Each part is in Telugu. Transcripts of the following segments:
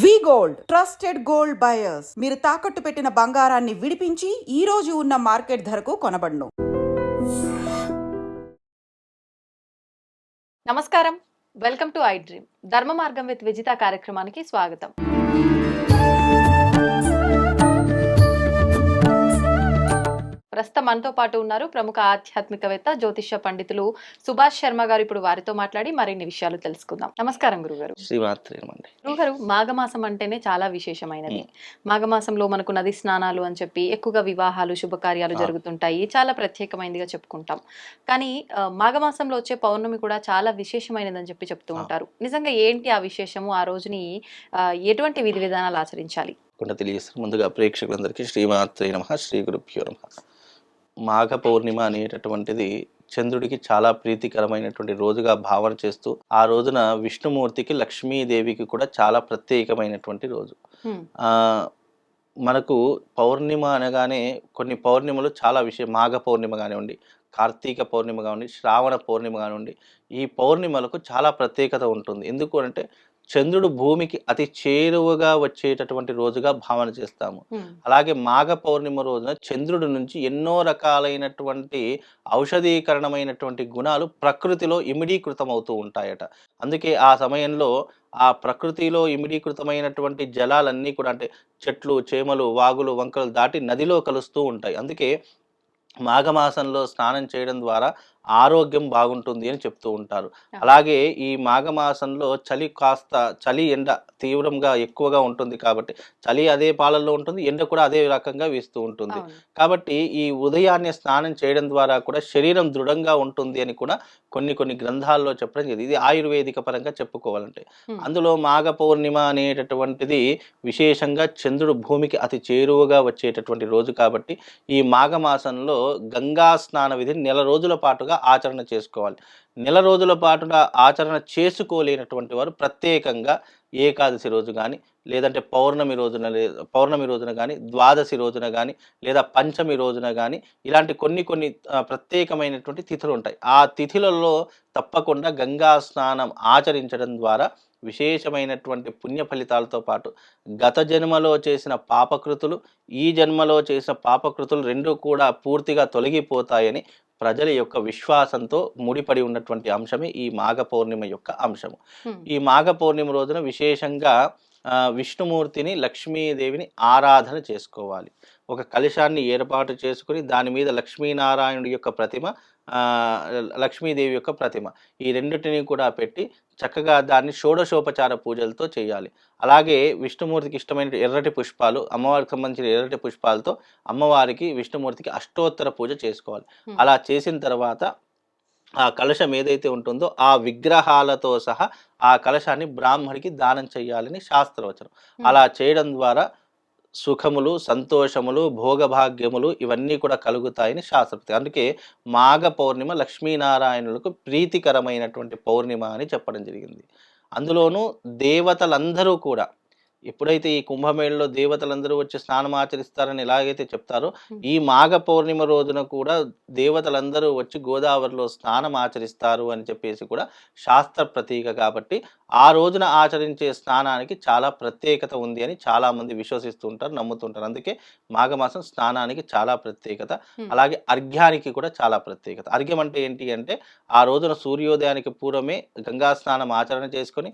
వి గోల్డ్ ట్రస్టెడ్ గోల్డ్ బయర్స్ మీరు తాకట్టు పెట్టిన బంగారాన్ని విడిపించి ఈ రోజు ఉన్న మార్కెట్ ధరకు కొనబడును. నమస్కారం, వెల్కమ్ టు ఐ డ్రీమ్. ధర్మ మార్గం విత్ విజిత కార్యక్రమానికి స్వాగతం. ప్రస్తుతం మనతో పాటు ఉన్నారు ప్రముఖ ఆధ్యాత్మికవేత్త జ్యోతిష్య పండితులు సుభాష్ శర్మ గారు. ఇప్పుడు వారితో మాట్లాడి మరిన్ని విషయాలు తెలుసుకుందాం. నమస్కారం గురుగారు. గురుగారు, మాఘమాసం అంటేనే చాలా విశేషమైనది. మాఘమాసంలో మనకు నది స్నానాలు అని చెప్పి ఎక్కువగా వివాహాలు శుభకార్యాలు జరుగుతుంటాయి. చాలా ప్రత్యేకమైనదిగా చెప్పుకుంటాం. కానీ మాఘమాసంలో వచ్చే పౌర్ణమి కూడా చాలా విశేషమైనదని చెప్పి చెప్తూ ఉంటారు. నిజంగా ఏంటి ఆ విశేషము? ఆ రోజుని ఎటువంటి విధి విధానాలు ఆచరించాలి? తెలియజేస్తారు. ముందుగా ప్రేక్షకులందరికీ శ్రీమాత్రే నమః, శ్రీ గురుభ్యో నమః. మాఘ పౌర్ణిమ అనేటటువంటిది చంద్రుడికి చాలా ప్రీతికరమైనటువంటి రోజుగా భావన చేస్తూ, ఆ రోజున విష్ణుమూర్తికి లక్ష్మీదేవికి కూడా చాలా ప్రత్యేకమైనటువంటి రోజు. మనకు పౌర్ణిమ అనగానే కొన్ని పౌర్ణిమలు చాలా మాఘ పౌర్ణిమ కానివ్వండి, కార్తీక పౌర్ణిమ కానివ్వండి, శ్రావణ పౌర్ణిమ కానివ్వండి, ఈ పౌర్ణిమలకు చాలా ప్రత్యేకత ఉంటుంది. ఎందుకు అంటే చంద్రుడు భూమికి అతి చేరువగా వచ్చేటటువంటి రోజుగా భావన చేస్తాము. అలాగే మాఘ పౌర్ణిమ రోజున చంద్రుడి నుంచి ఎన్నో రకాలైనటువంటి ఔషధీకరణమైనటువంటి గుణాలు ప్రకృతిలో ఇమిడీకృతం అవుతూ ఉంటాయట. అందుకే ఆ సమయంలో ఆ ప్రకృతిలో ఇమిడీకృతమైనటువంటి జలాలన్నీ కూడా, అంటే చెట్లు, చేమలు, వాగులు, వంకలు దాటి నదిలో కలుస్తూ ఉంటాయి. అందుకే మాఘమాసంలో స్నానం చేయడం ద్వారా ఆరోగ్యం బాగుంటుంది అని చెప్తూ ఉంటారు. అలాగే ఈ మాఘమాసంలో చలి ఎండ తీవ్రంగా ఎక్కువగా ఉంటుంది కాబట్టి చలి అదే పాలల్లో ఉంటుంది, ఎండ కూడా అదే రకంగా వీస్తూ ఉంటుంది. కాబట్టి ఈ ఉదయాన్నే స్నానం చేయడం ద్వారా కూడా శరీరం దృఢంగా ఉంటుంది అని కూడా కొన్ని గ్రంథాల్లో చెప్పడం జరిగింది. ఇది ఆయుర్వేదిక పరంగా చెప్పుకోవాలంటే. అందులో మాఘ పౌర్ణిమ అనేటటువంటిది విశేషంగా చంద్రుడు భూమికి అతి చేరువగా వచ్చేటటువంటి రోజు కాబట్టి ఈ మాఘమాసంలో గంగా స్నాన విధిని నెల రోజుల పాటుగా ఆచరణ చేసుకోవాలి. నెల రోజుల పాటుగా ఆచరణ చేసుకోలేనటువంటి వారు ప్రత్యేకంగా ఏకాదశి రోజు కానీ, లేదంటే పౌర్ణమి రోజున కానీ, ద్వాదశి రోజున కానీ, లేదా పంచమి రోజున కానీ, ఇలాంటి కొన్ని ప్రత్యేకమైనటువంటి తిథులు ఉంటాయి. ఆ తిథులలో తప్పకుండా గంగా స్నానం ఆచరించడం ద్వారా విశేషమైనటువంటి పుణ్య ఫలితాలతో పాటు గత జన్మలో చేసిన పాపకృతులు, ఈ జన్మలో చేసిన పాపకృతులు రెండూ కూడా పూర్తిగా తొలగిపోతాయని ప్రజల యొక్క విశ్వాసంతో ముడిపడి ఉన్నటువంటి అంశమే ఈ మాఘ పౌర్ణిమ యొక్క అంశము. ఈ మాఘ పౌర్ణిమ రోజున విశేషంగా విష్ణుమూర్తిని, లక్ష్మీదేవిని ఆరాధన చేసుకోవాలి. ఒక కలశాన్ని ఏర్పాటు చేసుకుని దాని మీద లక్ష్మీనారాయణుడి యొక్క ప్రతిమ, లక్ష్మీదేవి యొక్క ప్రతిమ, ఈ రెండింటిని కూడా పెట్టి చక్కగా దాన్ని షోడశోపచార పూజలతో చేయాలి. అలాగే విష్ణుమూర్తికి ఇష్టమైన ఎర్రటి పుష్పాలు, అమ్మవారికి సంబంధించిన ఎర్రటి పుష్పాలతో అమ్మవారికి, విష్ణుమూర్తికి అష్టోత్తర పూజ చేసుకోవాలి. అలా చేసిన తర్వాత ఆ కలశం ఏదైతే ఉంటుందో ఆ విగ్రహాలతో సహా ఆ కలశాన్ని బ్రాహ్మడికి దానం చేయాలని శాస్త్రవచనం. అలా చేయడం ద్వారా సుఖములు, సంతోషములు, భోగభాగ్యములు ఇవన్నీ కూడా కలుగుతాయని శాస్త్రపతి. అందుకే మాఘ పౌర్ణిమ లక్ష్మీనారాయణులకు ప్రీతికరమైనటువంటి పౌర్ణిమ అని చెప్పడం జరిగింది. అందులోనూ దేవతలందరూ కూడా ఎప్పుడైతే ఈ కుంభమేళలో దేవతలందరూ వచ్చి స్నానం ఆచరిస్తారని ఎలాగైతే చెప్తారో, ఈ మాఘ పౌర్ణిమ రోజున కూడా దేవతలందరూ వచ్చి గోదావరిలో స్నానం ఆచరిస్తారు అని చెప్పేసి కూడా శాస్త్ర ప్రతీక. కాబట్టి ఆ రోజున ఆచరించే స్నానానికి చాలా ప్రత్యేకత ఉంది అని చాలామంది విశ్వసిస్తూ ఉంటారు, నమ్ముతుంటారు. అందుకే మాఘమాసం స్నానానికి చాలా ప్రత్యేకత. అలాగే అర్ఘ్యానికి కూడా చాలా ప్రత్యేకత. అర్ఘ్యం అంటే ఏంటి అంటే ఆ రోజున సూర్యోదయానికి పూర్వమే గంగా స్నానం ఆచరణ చేసుకొని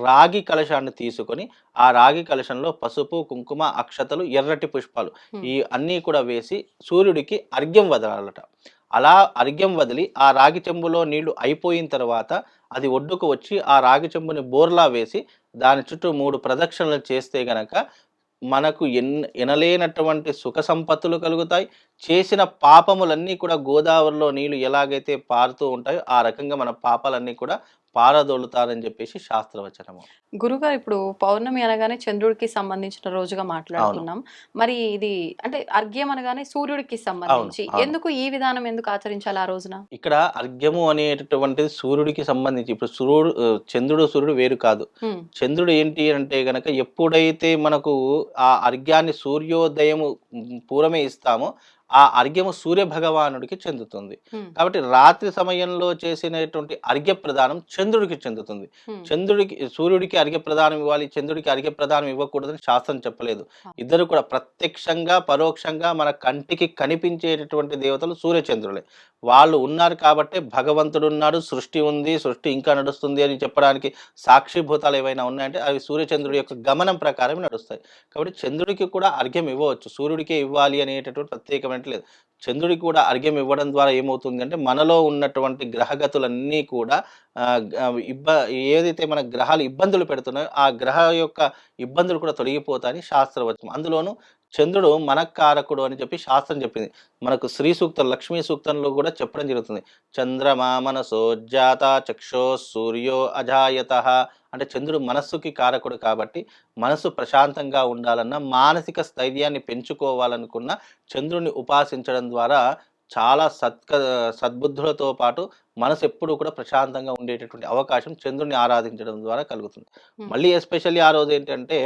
రాగి కలశాన్ని తీసుకొని ఆ రాగి కలశంలో పసుపు, కుంకుమ, అక్షతలు, ఎర్రటి పుష్పాలు ఈ అన్నీ కూడా వేసి సూర్యుడికి అర్ఘ్యం వదలాలట. అలా అర్ఘ్యం వదిలి ఆ రాగి చెంబులో నీళ్లు అయిపోయిన తర్వాత అది ఒడ్డుకు వచ్చి ఆ రాగి చెంబుని బోర్లా వేసి దాని చుట్టూ 3 ప్రదక్షిణలు చేస్తే గనక మనకు ఎనలేనటువంటి సుఖ సంపత్తులు కలుగుతాయి. చేసిన పాపములన్నీ కూడా గోదావరిలో నీళ్లు ఎలాగైతే పారుతూ ఉంటాయో ఆ రకంగా మన పాపాలన్నీ కూడా పారదోలుతారని చెప్పేసి శాస్త్రవచనము. గురుగారు, ఇప్పుడు పౌర్ణమి అనగానే చంద్రుడికి సంబంధించిన రోజుగా మాట్లాడుతున్నాం. మరి ఇది అంటే అర్ఘ్యం అనగానే సూర్యుడికి సంబంధించి ఎందుకు ఈ విధానం ఎందుకు ఆచరించాలి ఆ రోజున? ఇక్కడ అర్ఘ్యము అనేటటువంటిది సూర్యుడికి సంబంధించి, ఇప్పుడు చంద్రుడు సూర్యుడు వేరు కాదు. చంద్రుడు ఏంటి అంటే గనక ఎప్పుడైతే మనకు ఆ అర్ఘ్యాన్ని సూర్యోదయము పూర్వమే ఇస్తామో ఆ అర్ఘ్యము సూర్య భగవానుడికి చెందుతుంది. హ్మ్. కాబట్టి రాత్రి సమయంలో చేసినటువంటి అర్ఘ్య ప్రదానం చంద్రుడికి చెందుతుంది. హ్మ్. సూర్యుడికి అర్ఘ్య ప్రదానం ఇవ్వాలి, చంద్రుడికి అర్ఘ్య ప్రదానం ఇవ్వకూడదని శాస్త్రం చెప్పలేదు. ఆ! ఇద్దరు కూడా ప్రత్యక్షంగా, పరోక్షంగా మన కంటికి కనిపించేటటువంటి దేవతలు సూర్యచంద్రులే. వాళ్ళు ఉన్నారు కాబట్టే భగవంతుడున్నాడు, సృష్టి ఉంది, సృష్టి ఇంకా నడుస్తుంది అని చెప్పడానికి సాక్షిభూతాలు ఏవైనా ఉన్నాయంటే అవి సూర్యచంద్రుడి యొక్క గమనం ప్రకారం నడుస్తాయి. కాబట్టి చంద్రుడికి కూడా అర్ఘ్యం ఇవ్వవచ్చు. సూర్యుడికే ఇవ్వాలి అనేటటువంటి ప్రత్యేకమైనటి లేదు. చంద్రుడికి కూడా అర్ఘ్యం ఇవ్వడం ద్వారా ఏమవుతుందంటే మనలో ఉన్నటువంటి గ్రహగతులన్నీ కూడా ఆహ్, గ ఇబ్బ ఏదైతే మన గ్రహాలు ఇబ్బందులు పెడుతున్నాయో ఆ గ్రహ యొక్క ఇబ్బందులు కూడా తొలగిపోతాయని శాస్త్రవచనం. అందులోనూ చంద్రుడు మనఃకారకుడు అని చెప్పి శాస్త్రం చెప్పింది. మనకు శ్రీ సూక్తం, లక్ష్మీ సూక్తంలో కూడా చెప్పడం జరుగుతుంది. చంద్రమా మనసోజ్జాత చక్షో సూర్యో అజాయతః అంటే చంద్రుడు మనస్సుకి కారకుడు కాబట్టి మనసు ప్రశాంతంగా ఉండాలన్నా, మానసిక స్థైర్యాన్ని పెంచుకోవాలనుకున్న చంద్రుడిని ఉపాసించడం ద్వారా చాలా సద్బుద్ధులతో పాటు మనసు ఎప్పుడూ కూడా ప్రశాంతంగా ఉండేటటువంటి అవకాశం చంద్రుడిని ఆరాధించడం ద్వారా కలుగుతుంది. హ్మ్. మళ్ళీ ఎస్పెషల్లీ ఆ రోజు ఏంటంటే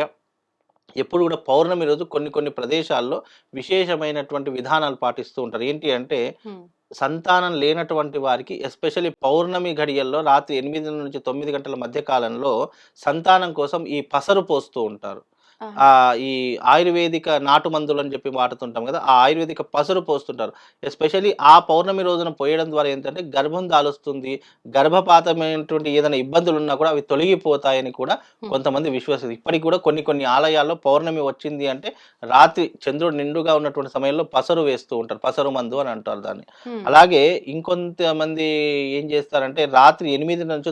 ఎప్పుడు కూడా పౌర్ణమి రోజు కొన్ని కొన్ని ప్రదేశాల్లో విశేషమైనటువంటి విధానాలు పాటిస్తూ ఉంటారు. ఏంటి అంటే హ్మ్. సంతానం లేనటువంటి వారికి ఎస్పెషల్లీ పౌర్ణమి ఘడియల్లో రాత్రి 8-9 గంటల మధ్య కాలంలో సంతానం కోసం ఈ పసరు పోస్తూ ఉంటారు. ఆహా! ఈ ఆయుర్వేదిక నాటు మందులని చెప్పి వాడుతుంటాం కదా! ఆ ఆయుర్వేదిక పసరు పోస్తుంటారు. ఎస్పెషల్లీ ఆ పౌర్ణమి రోజున పోయడం ద్వారా ఏంటంటే గర్భం దాలుస్తుంది. గర్భపాతమైనటువంటి ఏదైనా ఇబ్బందులున్నా కూడా అవి తొలగిపోతాయని కూడా హ్మ్. కొంతమంది విశ్వసిస్తారు. ఇప్పటికి కూడా కొన్ని కొన్ని ఆలయాల్లో పౌర్ణమి వచ్చింది అంటే రాత్రి చంద్రుడు నిండుగా ఉన్నటువంటి సమయంలో పసరు వేస్తూ ఉంటారు. పసరు మందు అని అంటారు దాన్ని. హ్మ్. అలాగే ఇంకొంతమంది ఏం చేస్తారంటే రాత్రి 8-9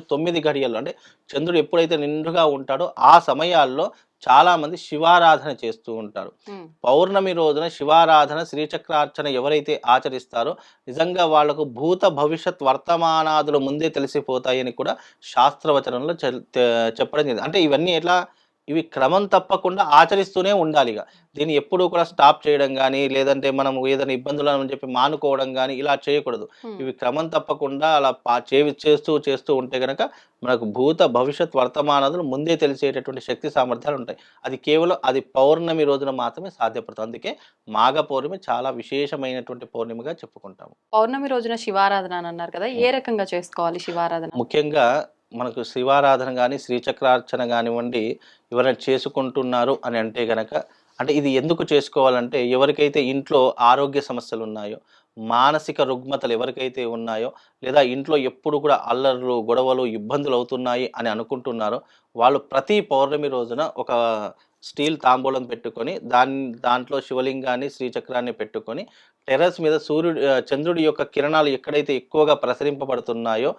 గడియల్లో అంటే చంద్రుడు ఎప్పుడైతే నిండుగా ఉంటాడో ఆ సమయాల్లో చాలామంది శివారాధన చేస్తూ ఉంటారు. హ్మ్. పౌర్ణమి రోజున శివారాధన, శ్రీచక్రార్చన ఎవరైతే ఆచరిస్తారో నిజంగా వాళ్లకు భూత భవిష్యత్ వర్తమానాదులు ముందే తెలిసిపోతాయని కూడా శాస్త్రవచనంలో చెప్పడం జరిగింది. అంటే ఇవన్నీ ఎట్లా ఇవి క్రమం తప్పకుండా ఆచరిస్తూనే ఉండాలిగ. దీన్ని ఎప్పుడూ కూడా స్టాప్ చేయడం గానీ, లేదంటే మనం ఏదైనా ఇబ్బందులని చెప్పి మానుకోవడం గానీ ఇలా చేయకూడదు. హ్మ్. ఇవి క్రమం తప్పకుండా అలా చేస్తూ ఉంటే గనక మనకు భూత భవిష్యత్ వర్తమానాదులు ముందే తెలిసేటటువంటి శక్తి సామర్థ్యాలు ఉంటాయి. అది కేవలం అది పౌర్ణమి రోజున మాత్రమే సాధ్యపడుతుంది. అందుకే మాఘ పౌర్ణమి చాలా విశేషమైనటువంటి పౌర్ణమిగా చెప్పుకుంటాము. పౌర్ణమి రోజున శివారాధన అని అన్నారు కదా! ఏ హ్మ్. రకంగా చేసుకోవాలి శివారాధన? ముఖ్యంగా మనకు శివారాధన గాని, శ్రీచక్రార్చన గానివ్వండి, ఎవరైనా చేసుకుంటున్నారు అని అంటే గనక అంటే ఇది ఎందుకు చేసుకోవాలంటే ఎవరికైతే ఇంట్లో ఆరోగ్య సమస్యలున్నాయో, మానసిక రుగ్మతలు ఎవరికైతే ఉన్నాయో, లేదా ఇంట్లో ఎప్పుడు కూడా అల్లర్లు, గొడవలు, ఇబ్బందులవుతున్నాయి అని అనుకుంటున్నారో, వాళ్ళు ప్రతి పౌర్ణమి రోజున ఒక స్టీల్ తాంబూలం పెట్టుకొని దాంట్లో శివలింగాన్ని, శ్రీచక్రాన్ని పెట్టుకొని టెర్రస్ మీద చంద్రుడి యొక్క కిరణాలు ఎక్కడైతే ఎక్కువగా ప్రసరింపబడుతున్నాయో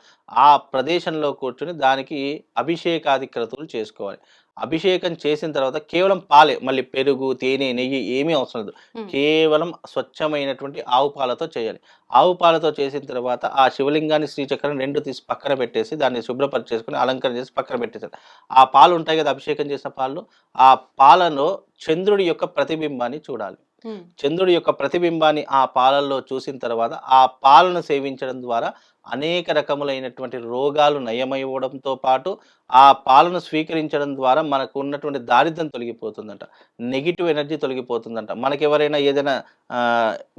ఆ ప్రదేశంలో కూర్చొని దానికి అభిషేకాది క్రతువులు చేసుకోవాలి. అభిషేకం చేసిన తర్వాత కేవలం పాలే, మళ్ళీ పెరుగు, తేనె, నెయ్యి ఏమీ అవసరం లేదు. హ్మ్. కేవలం స్వచ్ఛమైనటువంటి ఆవు పాలతో చేయాలి. ఆవు పాలతో చేసిన తర్వాత ఆ శివలింగాన్ని, శ్రీచక్రాన్ని 2 తీసి పక్కన పెట్టేసి దాన్ని శుభ్రపరిచేసుకొని అలంకరణ చేసి పక్కన పెట్టేసారు. ఆ పాలు ఉంటాయి కదా! అభిషేకం చేసిన పాలు, ఆ పాలలో చంద్రుడి యొక్క ప్రతిబింబాన్ని చూడాలి. హ్మ్. చంద్రుడి యొక్క ప్రతిబింబాన్ని ఆ పాలల్లో చూసిన తర్వాత ఆ పాలను సేవించడం ద్వారా అనేక రకములైనటువంటి రోగాలు నయమవ్వడంతో పాటు ఆ పాలను స్వీకరించడం ద్వారా మనకు ఉన్నటువంటి దారిద్ర్యం తొలగిపోతుందంట. Negative energy తొలగిపోతుందంట. మనకెవరైనా ఏదైనా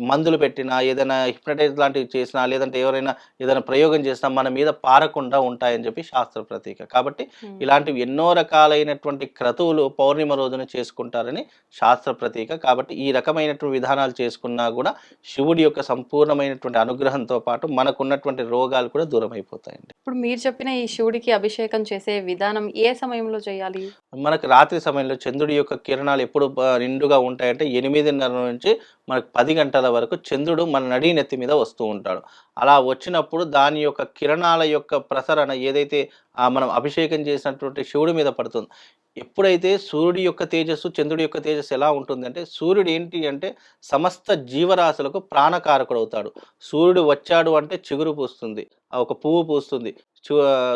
మందులు పెట్టినా, ఏదైనా హిప్నటైజ్ లాంటివి చేసినా, లేదంటే ఎవరైనా ఏదైనా ప్రయోగం చేసినా మన మీద పారకుండా ఉంటాయని చెప్పి శాస్త్ర ప్రతీక. కాబట్టి హ్మ్. ఇలాంటివి ఎన్నో రకాలైనటువంటి క్రతువులు పౌర్ణిమ రోజున చేసుకుంటారని శాస్త్ర ప్రతీక. కాబట్టి ఈ రకమైనటువంటి విధానాలు చేసుకున్నా కూడా శివుడి యొక్క సంపూర్ణమైనటువంటి అనుగ్రహంతో పాటు మనకున్నటువంటి రోగాలు కూడా దూరం అయిపోతాయండి. ఇప్పుడు మీరు చెప్పిన ఈ శివుడికి అభిషేకం చేసే విధానం ఏ సమయంలో చేయాలి? మనకు రాత్రి సమయంలో చంద్రుడి యొక్క కిరణాలు ఎప్పుడు నిండుగా ఉంటాయంటే 8:30 నుంచి మనకు 10 గంటల వరకు చంద్రుడు మన నడి నెత్తి మీద వస్తూ ఉంటాడు. అలా వచ్చినప్పుడు దాని యొక్క కిరణాల యొక్క ప్రసరణ ఏదైతే మనం అభిషేకం చేసినటువంటి శివుడి మీద పడుతుంది. ఎప్పుడైతే సూర్యుడి యొక్క తేజస్సు, చంద్రుడి యొక్క తేజస్సు ఎలా ఉంటుందంటే సూర్యుడు ఏంటి అంటే సమస్త జీవరాశులకు ప్రాణకారకుడవుతాడు. సూర్యుడు వచ్చాడు అంటే చిగురు పూస్తుంది. ఒక పువ్వు పూస్తుంది.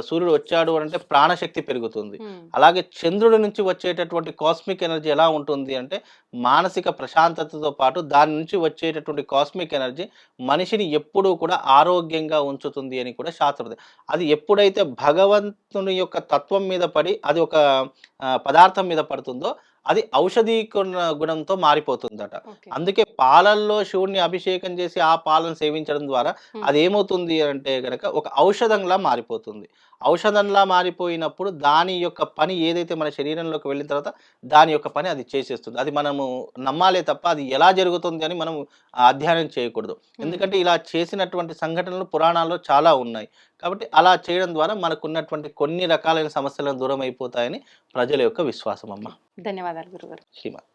సూర్యుడు వచ్చాడు అంటే ప్రాణశక్తి పెరుగుతుంది. హ్మ్. అలాగే చంద్రుడి నుంచి వచ్చేటటువంటి కాస్మిక్ ఎనర్జీ ఎలా ఉంటుంది అంటే మానసిక ప్రశాంతతతో పాటు దాని నుంచి వచ్చేటటువంటి కాస్మిక్ ఎనర్జీ మనిషిని ఎప్పుడూ కూడా ఆరోగ్యంగా ఉంచుతుంది అని కూడా శాస్త్రం. అది ఎప్పుడైతే భగవంతుని యొక్క తత్వం మీద పడి అది ఒక పదార్థం మీద పడుతుందో అది ఔషధీ గుణంతో మారిపోతుందట. ఓకే. అందుకే పాలల్లో శివుడిని అభిషేకం చేసి ఆ పాలను సేవించడం ద్వారా హ్మ్. అది ఏమవుతుంది అంటే గనక ఒక ఔషధంలా మారిపోతుంది. ఔషధంలా మారిపోయినప్పుడు దాని యొక్క పని ఏదైతే మన శరీరంలోకి వెళ్ళిన తర్వాత దాని యొక్క పని అది చేసేస్తుంది. అది మనము నమ్మాలే తప్ప అది ఎలా జరుగుతుంది అని మనం అధ్యయనం చేయకూడదు. ఎందుకంటే ఇలా చేసినటువంటి సంఘటనలు పురాణాల్లో చాలా ఉన్నాయి. కాబట్టి అలా చేయడం ద్వారా మనకున్నటువంటి కొన్ని రకాలైన సమస్యలను దూరం అయిపోతాయని ప్రజల యొక్క విశ్వాసం అమ్మ. ధన్యవాదాలు గురుగారు. శ్రీమాన్.